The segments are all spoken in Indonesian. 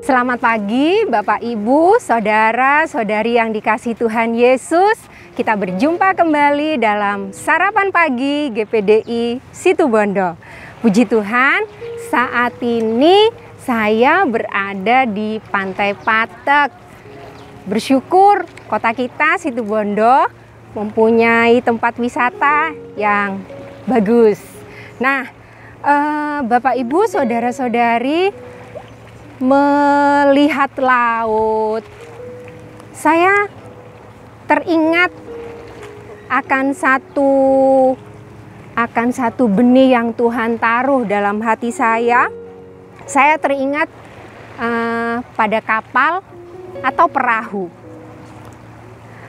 Selamat pagi Bapak Ibu, Saudara-saudari yang dikasihi Tuhan Yesus. Kita berjumpa kembali dalam Sarapan Pagi GPDI Situbondo. Puji Tuhan, saat ini saya berada di Pantai Patek. Bersyukur kota kita Situbondo mempunyai tempat wisata yang bagus. Nah, Bapak Ibu, Saudara-saudari, melihat laut, saya teringat akan satu benih yang Tuhan taruh dalam hati saya. Saya teringat pada kapal atau perahu.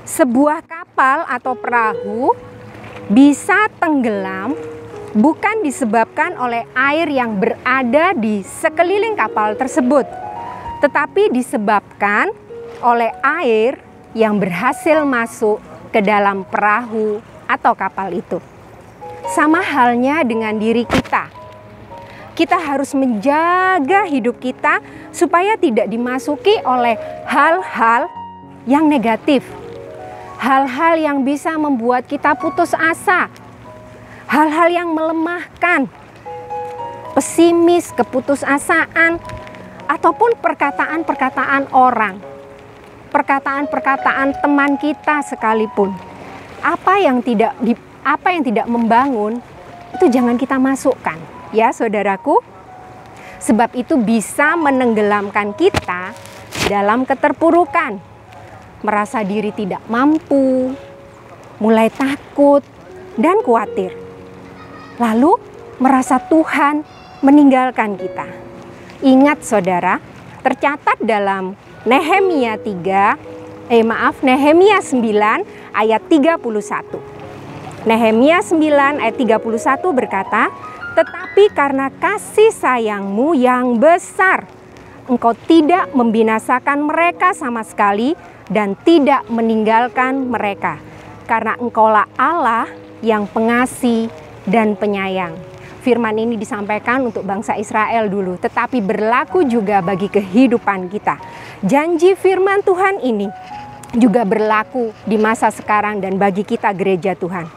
Sebuah kapal atau perahu bisa tenggelam bukan disebabkan oleh air yang berada di sekeliling kapal tersebut, tetapi disebabkan oleh air yang berhasil masuk ke dalam perahu atau kapal itu. Sama halnya dengan diri kita. Kita harus menjaga hidup kita supaya tidak dimasuki oleh hal-hal yang negatif. Hal-hal yang bisa membuat kita putus asa. Hal-hal yang melemahkan, pesimis, keputusasaan, ataupun perkataan-perkataan orang, perkataan-perkataan teman kita sekalipun. Apa yang tidak membangun, itu jangan kita masukkan, ya saudaraku. Sebab itu bisa menenggelamkan kita dalam keterpurukan, merasa diri tidak mampu, mulai takut, dan khawatir. Lalu merasa Tuhan meninggalkan kita. Ingat saudara, tercatat dalam Nehemia 9 ayat 31. Nehemia 9 ayat 31 berkata, "Tetapi karena kasih sayangmu yang besar, engkau tidak membinasakan mereka sama sekali dan tidak meninggalkan mereka. Karena engkaulah Allah yang pengasih dan penyayang." Firman ini disampaikan untuk bangsa Israel dulu, tetapi berlaku juga bagi kehidupan kita. Janji firman Tuhan ini juga berlaku di masa sekarang dan bagi kita gereja Tuhan.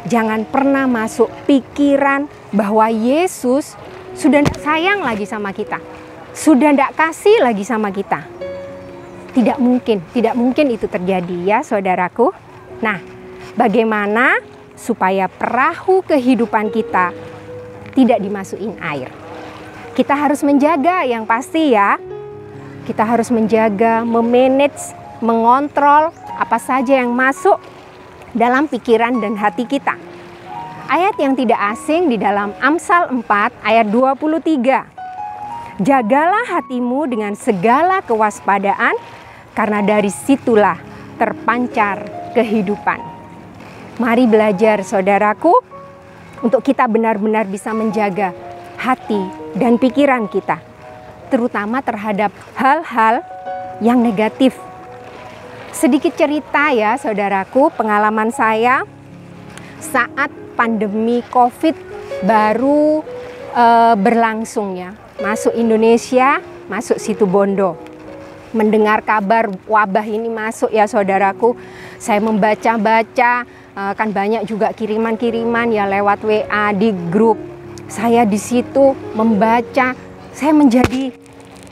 Jangan pernah masuk pikiran bahwa Yesus sudah tidak sayang lagi sama kita, sudah tidak kasih lagi sama kita. Tidak mungkin itu terjadi, ya saudaraku. Nah, bagaimana supaya perahu kehidupan kita tidak dimasukin air? Kita harus menjaga yang pasti, ya. Kita harus menjaga, memanage, mengontrol apa saja yang masuk dalam pikiran dan hati kita. Ayat yang tidak asing di dalam Amsal 4 ayat 23. "Jagalah hatimu dengan segala kewaspadaan, karena dari situlah terpancar kehidupan." Mari belajar saudaraku, untuk kita benar-benar bisa menjaga hati dan pikiran kita, terutama terhadap hal-hal yang negatif. Sedikit cerita ya saudaraku, pengalaman saya saat pandemi COVID baru berlangsung ya, masuk Indonesia, masuk Situbondo. Mendengar kabar wabah ini masuk ya saudaraku, saya membaca-baca, kan banyak juga kiriman-kiriman ya lewat WA di grup. Saya di situ membaca, saya menjadi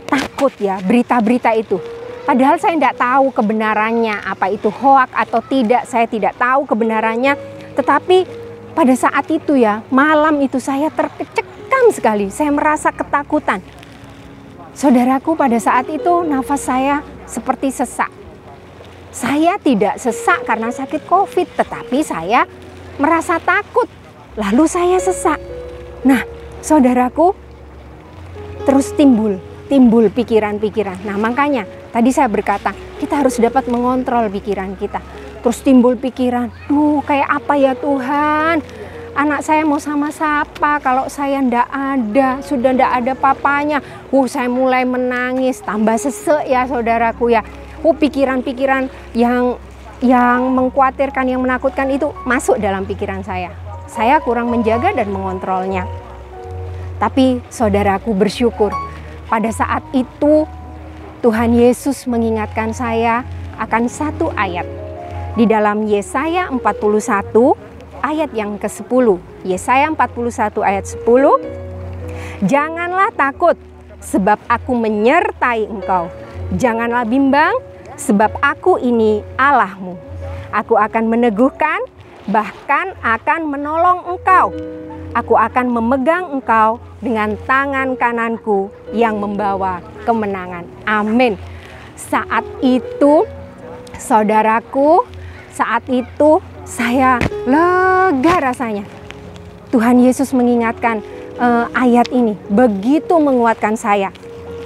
takut ya berita-berita itu. Padahal saya tidak tahu kebenarannya, apa itu hoak atau tidak, saya tidak tahu kebenarannya. Tetapi pada saat itu ya, malam itu saya terkecekam sekali, saya merasa ketakutan. Saudaraku, pada saat itu nafas saya seperti sesak. Saya tidak sesak karena sakit COVID, tetapi saya merasa takut, lalu saya sesak. Nah, saudaraku, terus timbul pikiran-pikiran. Nah, makanya tadi saya berkata, kita harus dapat mengontrol pikiran kita. Terus timbul pikiran, kayak apa ya Tuhan? Anak saya mau sama siapa kalau saya ndak ada, sudah ndak ada papanya. Saya mulai menangis, tambah sesek ya saudaraku ya. Pikiran-pikiran yang mengkhawatirkan, yang menakutkan itu masuk dalam pikiran saya. Saya kurang menjaga dan mengontrolnya. Tapi saudaraku bersyukur, pada saat itu Tuhan Yesus mengingatkan saya akan satu ayat di dalam Yesaya 41 ayat yang ke-10. Yesaya 41 ayat 10. Janganlah takut, sebab aku menyertai engkau. Janganlah bimbang, sebab aku ini Allahmu. Aku akan meneguhkan, bahkan akan menolong engkau. Aku akan memegang engkau dengan tangan kananku yang membawa kemenangan. Amin. Saat itu, saudaraku, saat itu saya lega rasanya. Tuhan Yesus mengingatkan ayat ini begitu menguatkan saya.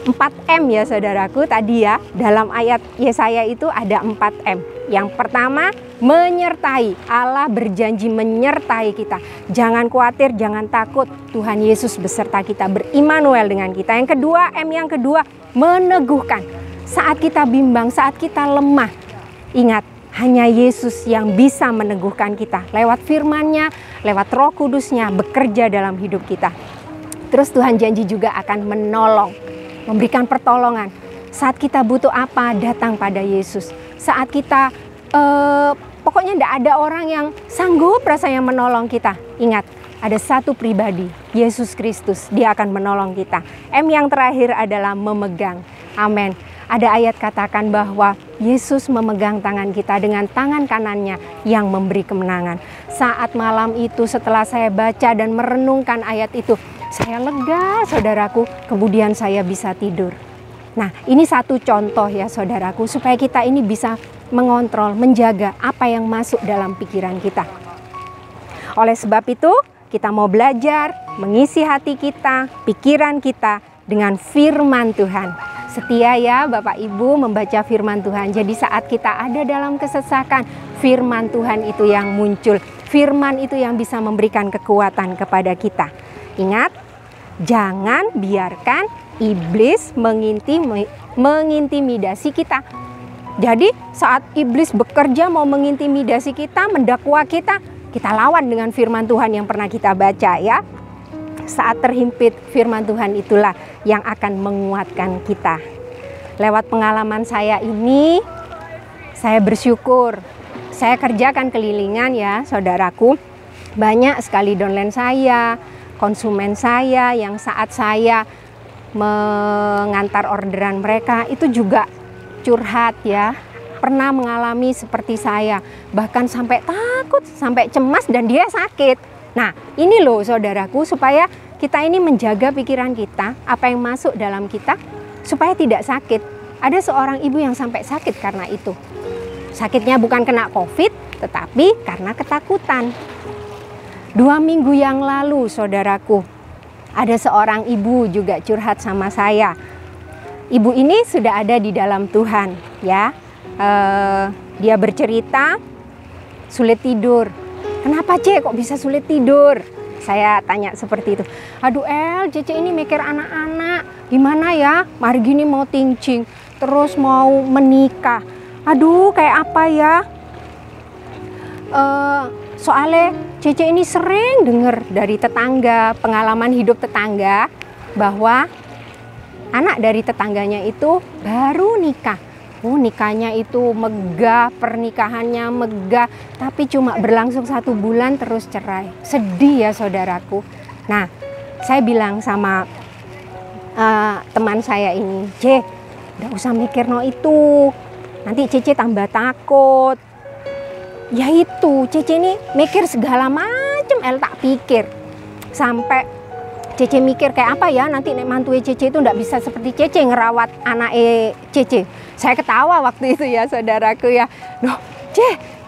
4M ya saudaraku tadi ya. Dalam ayat Yesaya itu ada 4M. Yang pertama, menyertai. Allah berjanji menyertai kita. Jangan khawatir, jangan takut. Tuhan Yesus beserta kita, berimmanuel dengan kita. Yang kedua, yang kedua, meneguhkan. Saat kita bimbang, saat kita lemah, ingat, hanya Yesus yang bisa meneguhkan kita. Lewat firman-Nya, lewat Roh Kudus-Nya bekerja dalam hidup kita. Terus Tuhan janji juga akan menolong, memberikan pertolongan. Saat kita butuh apa, datang pada Yesus. Saat kita, pokoknya tidak ada orang yang sanggup rasanya menolong kita. Ingat, ada satu pribadi, Yesus Kristus. Dia akan menolong kita. M yang terakhir adalah memegang. Amin. Ada ayat katakan bahwa Yesus memegang tangan kita dengan tangan kanannya yang memberi kemenangan. Saat malam itu setelah saya baca dan merenungkan ayat itu, saya lega saudaraku, kemudian saya bisa tidur. Nah, ini satu contoh ya saudaraku, supaya kita ini bisa mengontrol, menjaga apa yang masuk dalam pikiran kita. Oleh sebab itu, kita mau belajar mengisi hati kita, pikiran kita dengan firman Tuhan. Setia ya Bapak Ibu membaca firman Tuhan. Jadi saat kita ada dalam kesesakan, firman Tuhan itu yang muncul. Firman itu yang bisa memberikan kekuatan kepada kita. Ingat, jangan biarkan iblis mengintimidasi kita. Jadi saat iblis bekerja mau mengintimidasi kita, mendakwa kita, kita lawan dengan firman Tuhan yang pernah kita baca ya. Saat terhimpit, firman Tuhan itulah yang akan menguatkan kita. Lewat pengalaman saya ini, saya bersyukur. Saya kerjakan kelilingan ya saudaraku. Banyak sekali downline saya, konsumen saya yang saat saya mengantar orderan mereka itu juga curhat ya. Pernah mengalami seperti saya, bahkan sampai takut, sampai cemas dan dia sakit. Nah, ini loh saudaraku, supaya kita ini menjaga pikiran kita, apa yang masuk dalam kita, supaya tidak sakit. Ada seorang ibu yang sampai sakit karena itu. Sakitnya bukan kena COVID, tetapi karena ketakutan. 2 minggu yang lalu saudaraku, ada seorang ibu juga curhat sama saya. Ibu ini sudah ada di dalam Tuhan ya. Dia bercerita sulit tidur. Kenapa Cek kok bisa sulit tidur? Saya tanya seperti itu. Aduh Cece ini mikir anak-anak. Gimana ya? Margini mau tincing, terus mau menikah. Aduh kayak apa ya? Soalnya Cece ini sering dengar dari tetangga, pengalaman hidup tetangga, bahwa anak dari tetangganya itu baru nikah. Nikahnya itu megah, pernikahannya megah, tapi cuma berlangsung 1 bulan terus cerai. Sedih ya saudaraku. Nah, saya bilang sama teman saya ini, "C, udah usah mikir no itu. Nanti Cece tambah takut." Ya itu, Cece ini mikir segala macam tak pikir. Sampai Cece mikir kayak apa ya nanti nek mantu Cece itu ndak bisa seperti Cece ngerawat anak Cece. Saya ketawa waktu itu ya saudaraku ya. Loh,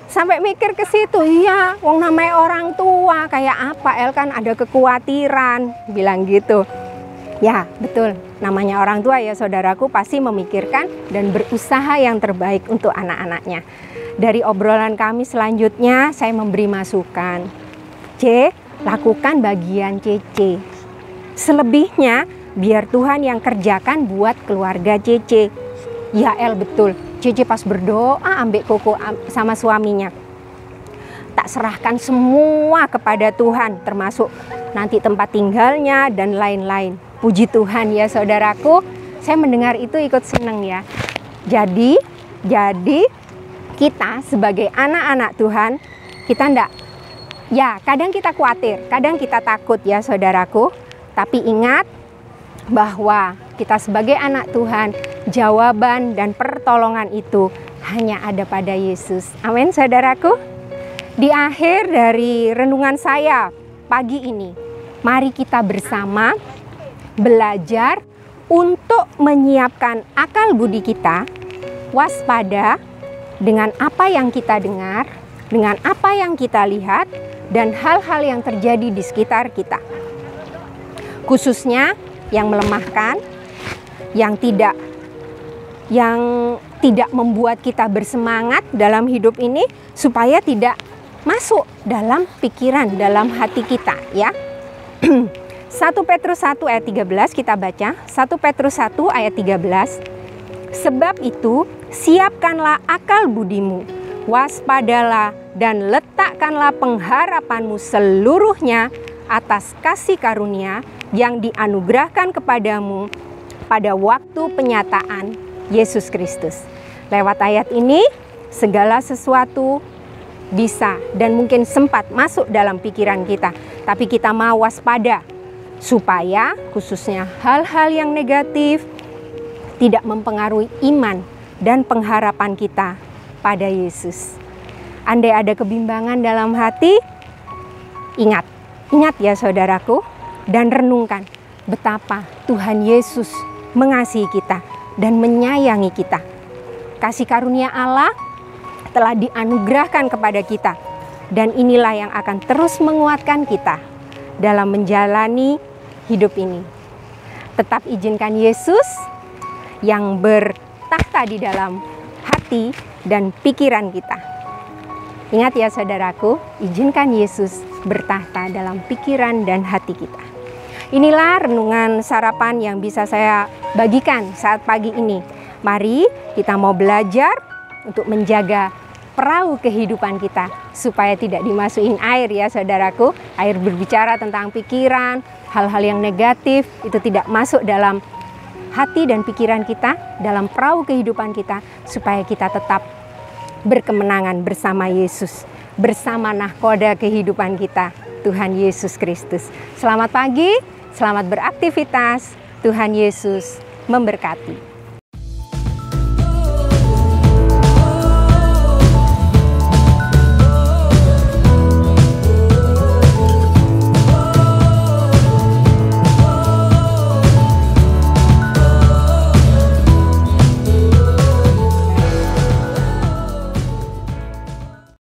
sampai mikir ke situ. Iya, wong namanya orang tua kayak apa kan ada kekhawatiran, bilang gitu. Ya, betul. Namanya orang tua ya saudaraku pasti memikirkan dan berusaha yang terbaik untuk anak-anaknya. Dari obrolan kami selanjutnya saya memberi masukan. Lakukan bagian Cece. Selebihnya biar Tuhan yang kerjakan buat keluarga Cece. Ya betul. Cece pas berdoa ambek Koko sama suaminya, tak serahkan semua kepada Tuhan, termasuk nanti tempat tinggalnya dan lain-lain. Puji Tuhan ya saudaraku, Saya mendengar itu ikut seneng ya. Jadi kita sebagai anak-anak Tuhan, kita enggak, ya kadang kita khawatir, kadang kita takut ya saudaraku. Tapi ingat bahwa kita sebagai anak Tuhan, jawaban dan pertolongan itu hanya ada pada Yesus. Amin saudaraku. Di akhir dari renungan saya pagi ini, mari kita bersama belajar untuk menyiapkan akal budi kita, waspada dengan apa yang kita dengar, dengan apa yang kita lihat, dan hal-hal yang terjadi di sekitar kita. Khususnya yang melemahkan, yang tidak membuat kita bersemangat dalam hidup ini, supaya tidak masuk dalam pikiran, dalam hati kita ya. 1 Petrus 1 ayat 13 kita baca. 1 Petrus 1 ayat 13. Sebab itu siapkanlah akal budimu, waspadalah dan letakkanlah pengharapanmu seluruhnya atas kasih karunia yang dianugerahkan kepadamu pada waktu penyataan Yesus Kristus. Lewat ayat ini, segala sesuatu bisa dan mungkin sempat masuk dalam pikiran kita. Tapi kita mau waspada, supaya khususnya hal-hal yang negatif tidak mempengaruhi iman dan pengharapan kita pada Yesus. Andai ada kebimbangan dalam hati, ingat ya saudaraku, dan renungkan betapa Tuhan Yesus mengasihi kita dan menyayangi kita. Kasih karunia Allah telah dianugerahkan kepada kita, dan inilah yang akan terus menguatkan kita dalam menjalani hidup ini. Tetap izinkan Yesus yang bertahta di dalam hati dan pikiran kita. Ingat ya saudaraku, izinkan Yesus bertahta dalam pikiran dan hati kita. Inilah renungan sarapan yang bisa saya bagikan saat pagi ini. Mari kita mau belajar untuk menjaga perahu kehidupan kita supaya tidak dimasukin air ya saudaraku. Air berbicara tentang pikiran, hal-hal yang negatif itu tidak masuk dalam hati dan pikiran kita, dalam perahu kehidupan kita, supaya kita tetap berkemenangan bersama Yesus, bersama nahkoda kehidupan kita, Tuhan Yesus Kristus. Selamat pagi, selamat beraktivitas, Tuhan Yesus memberkati.